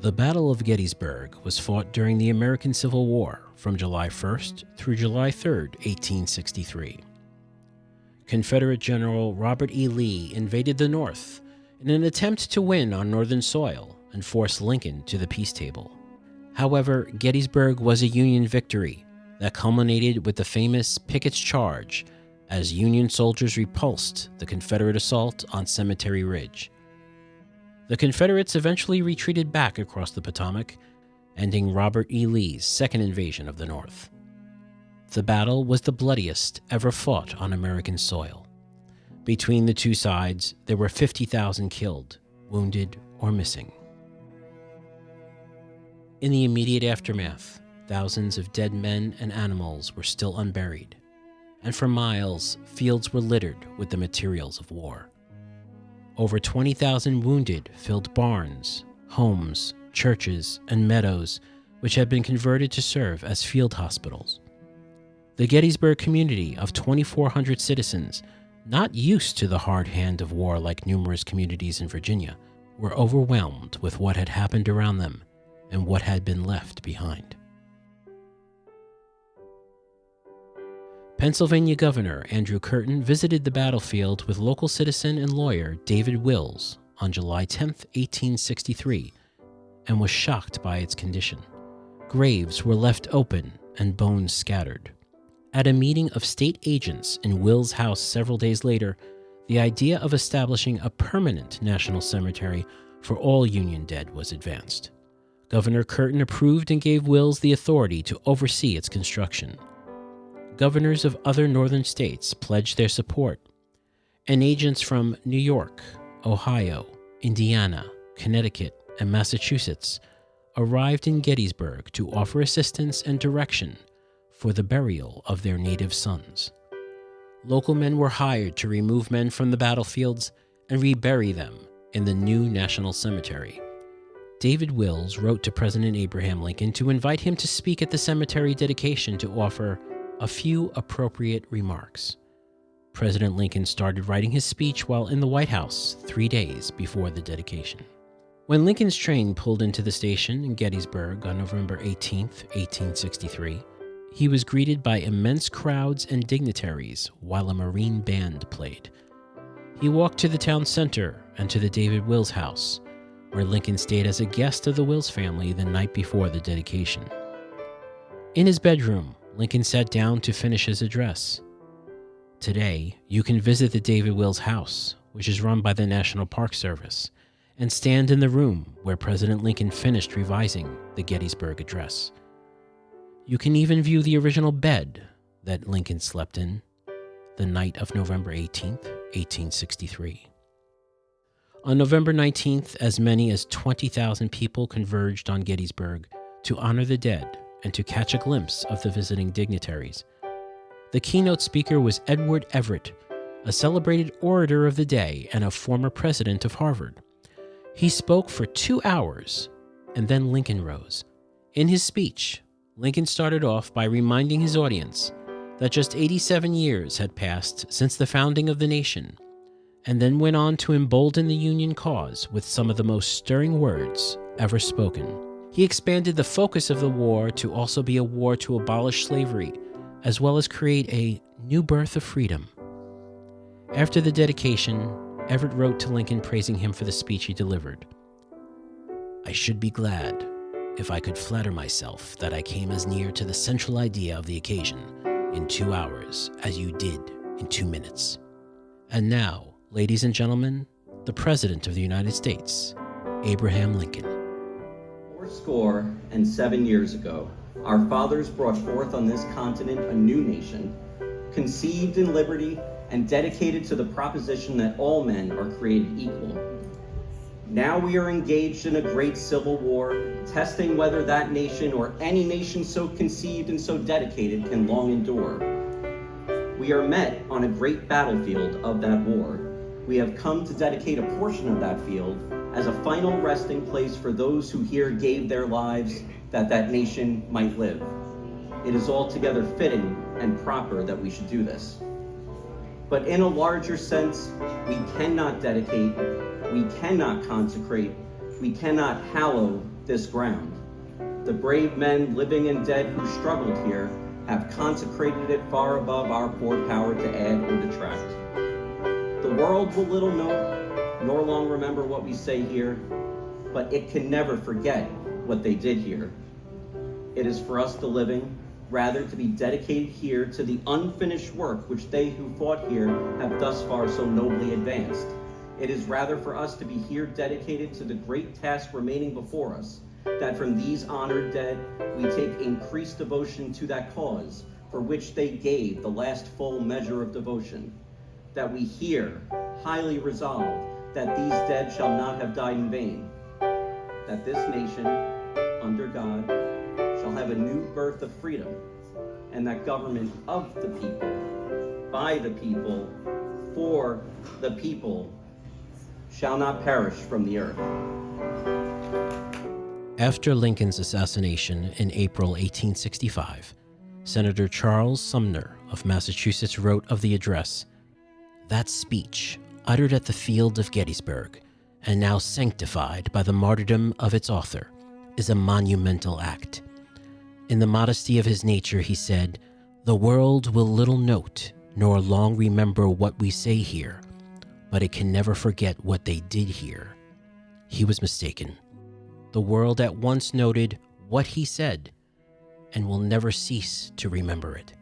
The Battle of Gettysburg was fought during the American Civil War from July 1st through July 3rd, 1863. Confederate General Robert E. Lee invaded the North in an attempt to win on Northern soil and force Lincoln to the peace table. However, Gettysburg was a Union victory that culminated with the famous Pickett's Charge as Union soldiers repulsed the Confederate assault on Cemetery Ridge. The Confederates eventually retreated back across the Potomac, ending Robert E. Lee's second invasion of the North. The battle was the bloodiest ever fought on American soil. Between the two sides, there were 50,000 killed, wounded, or missing. In the immediate aftermath, thousands of dead men and animals were still unburied, and for miles, fields were littered with the materials of war. Over 20,000 wounded filled barns, homes, churches, and meadows, which had been converted to serve as field hospitals. The Gettysburg community of 2,400 citizens, not used to the hard hand of war like numerous communities in Virginia, were overwhelmed with what had happened around them and what had been left behind. Pennsylvania Governor Andrew Curtin visited the battlefield with local citizen and lawyer David Wills on July 10, 1863, and was shocked by its condition. Graves were left open and bones scattered. At a meeting of state agents in Wills' house several days later, the idea of establishing a permanent national cemetery for all Union dead was advanced. Governor Curtin approved and gave Wills the authority to oversee its construction. Governors of other northern states pledged their support, and agents from New York, Ohio, Indiana, Connecticut, and Massachusetts arrived in Gettysburg to offer assistance and direction for the burial of their native sons. Local men were hired to remove men from the battlefields and rebury them in the new National Cemetery. David Wills wrote to President Abraham Lincoln to invite him to speak at the cemetery dedication to offer a few appropriate remarks. President Lincoln started writing his speech while in the White House 3 days before the dedication. When Lincoln's train pulled into the station in Gettysburg on November 18, 1863, he was greeted by immense crowds and dignitaries while a Marine band played. He walked to the town center and to the David Wills house, where Lincoln stayed as a guest of the Wills family the night before the dedication. In his bedroom, Lincoln sat down to finish his address. Today, you can visit the David Wills house, which is run by the National Park Service, and stand in the room where President Lincoln finished revising the Gettysburg Address. You can even view the original bed that Lincoln slept in the night of November 18, 1863. On November 19th, as many as 20,000 people converged on Gettysburg to honor the dead and to catch a glimpse of the visiting dignitaries. The keynote speaker was Edward Everett, a celebrated orator of the day and a former president of Harvard. He spoke for 2 hours, and then Lincoln rose. In his speech, Lincoln started off by reminding his audience that just 87 years had passed since the founding of the nation, and then went on to embolden the Union cause with some of the most stirring words ever spoken. He expanded the focus of the war to also be a war to abolish slavery, as well as create a new birth of freedom. After the dedication, Everett wrote to Lincoln praising him for the speech he delivered. "I should be glad if I could flatter myself that I came as near to the central idea of the occasion in 2 hours as you did in 2 minutes. And now, ladies and gentlemen, the President of the United States, Abraham Lincoln." 87 years ago, our fathers brought forth on this continent a new nation, conceived in liberty and dedicated to the proposition that all men are created equal. Now we are engaged in a great civil war, testing whether that nation or any nation so conceived and so dedicated can long endure. We are met on a great battlefield of that war. We have come to dedicate a portion of that field as a final resting place for those who here gave their lives that that nation might live. It is altogether fitting and proper that we should do this. But in a larger sense, we cannot dedicate, we cannot consecrate, We cannot hallow this ground. The brave men, living and dead, who struggled here have consecrated it far above our poor power to add or detract. The world will little know nor long remember what we say here, but it can never forget what they did here. It is for us, the living, rather to be dedicated here to the unfinished work which they who fought here have thus far so nobly advanced. It is rather for us to be here dedicated to the great task remaining before us, that from these honored dead we take increased devotion to that cause for which they gave the last full measure of devotion, that we here highly resolve that these dead shall not have died in vain, that this nation, under God, shall have a new birth of freedom, and that government of the people, by the people, for the people, shall not perish from the earth. After Lincoln's assassination in April 1865, Senator Charles Sumner of Massachusetts wrote of the address, "That speech, uttered at the field of Gettysburg, and now sanctified by the martyrdom of its author, is a monumental act. In the modesty of his nature, he said, 'The world will little note, nor long remember what we say here, but it can never forget what they did here.' He was mistaken. The world at once noted what he said, and will never cease to remember it."